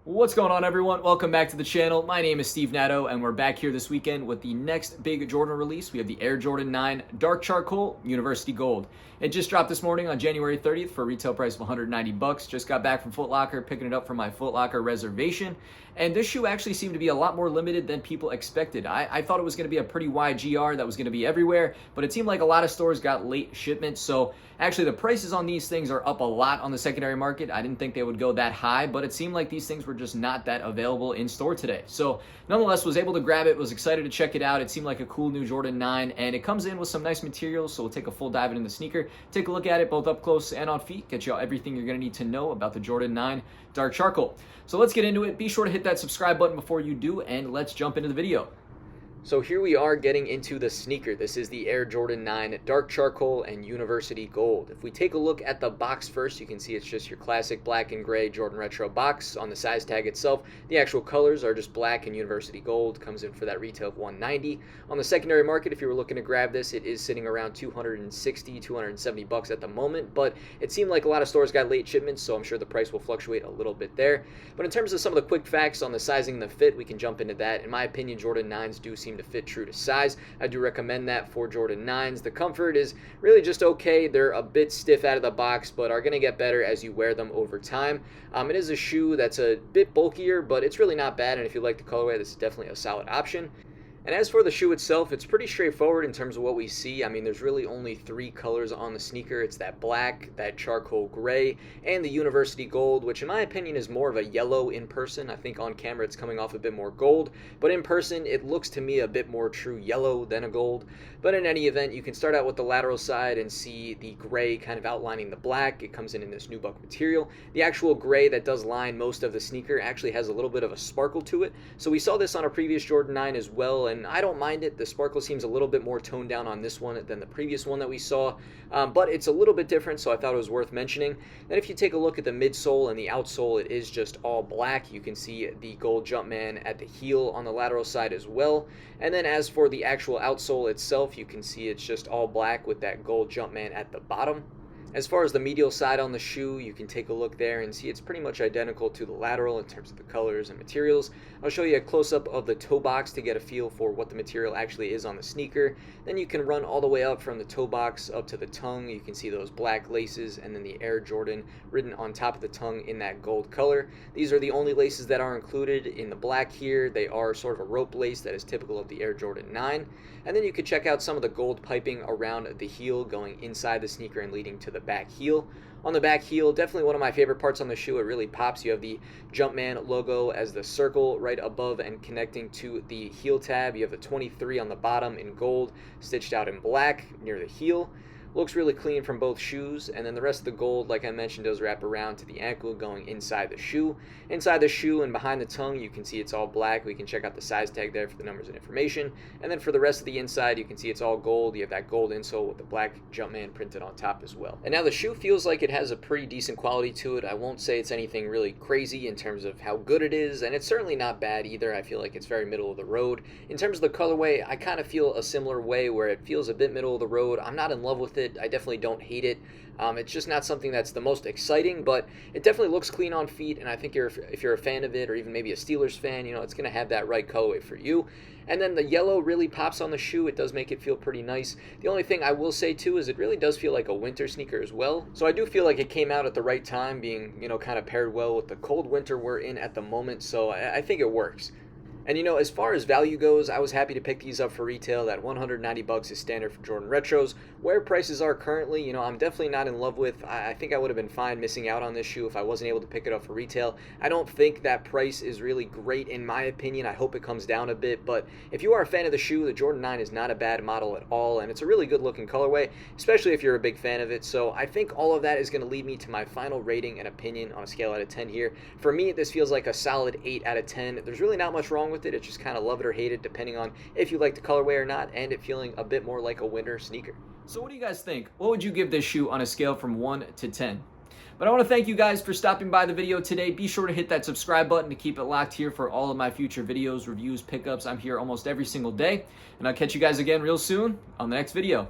What's going on, everyone? Welcome back to the channel. My name is Steve Natto, and we're back here this weekend with the next big Jordan release. We have the Air Jordan 9 Dark Charcoal University Gold. It just dropped this morning on January 30th for a retail price of $190. Just got back from Foot Locker, picking it up from my Foot Locker reservation. And this shoe actually seemed to be a lot more limited than people expected. I thought it was going to be a pretty wide GR that was going to be everywhere, but it seemed like a lot of stores got late shipments. So actually the prices on these things are up a lot on the secondary market. I didn't think they would go that high, but it seemed like these things were just not that available in store today. So nonetheless, was able to grab it, was excited to check it out. It seemed like a cool new Jordan 9, and it comes in with some nice materials. So we'll take a full dive into the sneaker, take a look at it both up close and on feet, get you everything you're going to need to know about the Jordan 9 Dark Charcoal. So let's get into it. Be sure to hit that subscribe button before you do, and let's jump into the video. So here we are getting into the sneaker. This is the Air Jordan 9 Dark Charcoal and University Gold. If we take a look at the box first, you can see it's just your classic black and gray Jordan Retro box. On the size tag itself, the actual colors are just black and University Gold. Comes in for that retail of $190. On the secondary market, if you were looking to grab this, it is sitting around $260, $270 at the moment, but it seemed like a lot of stores got late shipments, so I'm sure the price will fluctuate a little bit there. But in terms of some of the quick facts on the sizing and the fit, we can jump into that. In my opinion, Jordan 9s do seem to fit true to size. I do recommend that for Jordan 9s. The comfort is really just okay. They're a bit stiff out of the box, but are going to get better as you wear them over time. It is a shoe that's a bit bulkier, but it's really not bad, and if you like the colorway, this is definitely a solid option. And as for the shoe itself, it's pretty straightforward in terms of what we see. I mean, there's really only three colors on the sneaker. It's that black, that charcoal gray, and the University Gold, which in my opinion is more of a yellow in person. I think on camera it's coming off a bit more gold, but in person it looks to me a bit more true yellow than a gold. But in any event, you can start out with the lateral side and see the gray kind of outlining the black. It comes in this nubuck material. The actual gray that does line most of the sneaker actually has a little bit of a sparkle to it. So we saw this on a previous Jordan 9 as well, and I don't mind it. The sparkle seems a little bit more toned down on this one than the previous one that we saw, but it's a little bit different, so I thought it was worth mentioning. Then if you take a look at the midsole and the outsole, it is just all black. You can see the gold Jumpman at the heel on the lateral side as well. And then as for the actual outsole itself, you can see it's just all black with that gold Jumpman at the bottom. As far as the medial side on the shoe, you can take a look there and see it's pretty much identical to the lateral in terms of the colors and materials. I'll show you a close-up of the toe box to get a feel for what the material actually is on the sneaker. Then you can run all the way up from the toe box up to the tongue. You can see those black laces and then the Air Jordan written on top of the tongue in that gold color. These are the only laces that are included in the black here. They are sort of a rope lace that is typical of the Air Jordan 9. And then you can check out some of the gold piping around the heel going inside the sneaker and leading to the back heel. On the back heel, definitely one of my favorite parts on the shoe. It really pops. You have the Jumpman logo as the circle right above and connecting to the heel tab. You have the 23 on the bottom in gold, stitched out in black near the heel. Looks really clean from both shoes, and then the rest of the gold, like I mentioned, does wrap around to the ankle going inside the shoe. Inside the shoe and behind the tongue, you can see it's all black. We can check out the size tag there for the numbers and information. And then for the rest of the inside, you can see it's all gold. You have that gold insole with the black Jumpman printed on top as well. And now the shoe feels like it has a pretty decent quality to it. I won't say it's anything really crazy in terms of how good it is, and it's certainly not bad either. I feel like it's very middle of the road. In terms of the colorway, I kind of feel a similar way where it feels a bit middle of the road. I'm not in love with it. I definitely don't hate it. It's just not something that's the most exciting, but it definitely looks clean on feet, and I think if you're a fan of it, or even maybe a Steelers fan, you know, it's going to have that right colorway for you. And then the yellow really pops on the shoe. It does make it feel pretty nice. The only thing I will say too is it really does feel like a winter sneaker as well. So I do feel like it came out at the right time, being, you know, kind of paired well with the cold winter we're in at the moment, so I think it works. And you know, as far as value goes, I was happy to pick these up for retail. That $190 is standard for Jordan Retros. Where prices are currently, you know, I'm definitely not in love with. I think I would have been fine missing out on this shoe if I wasn't able to pick it up for retail. I don't think that price is really great in my opinion. I hope it comes down a bit, but if you are a fan of the shoe, the Jordan 9 is not a bad model at all, and it's a really good looking colorway, especially if you're a big fan of it. So I think all of that is going to lead me to my final rating and opinion on a scale out of 10 here. For me, this feels like a solid 8 out of 10. There's really not much wrong with it. It's just kind of love it or hate it depending on if you like the colorway or not, and it feeling a bit more like a winter sneaker. So what do you guys think? What would you give this shoe on a scale from 1 to 10? But I want to thank you guys for stopping by the video today. Be sure to hit that subscribe button to keep it locked here for all of my future videos, reviews, pickups. I'm here almost every single day, and I'll catch you guys again real soon on the next video.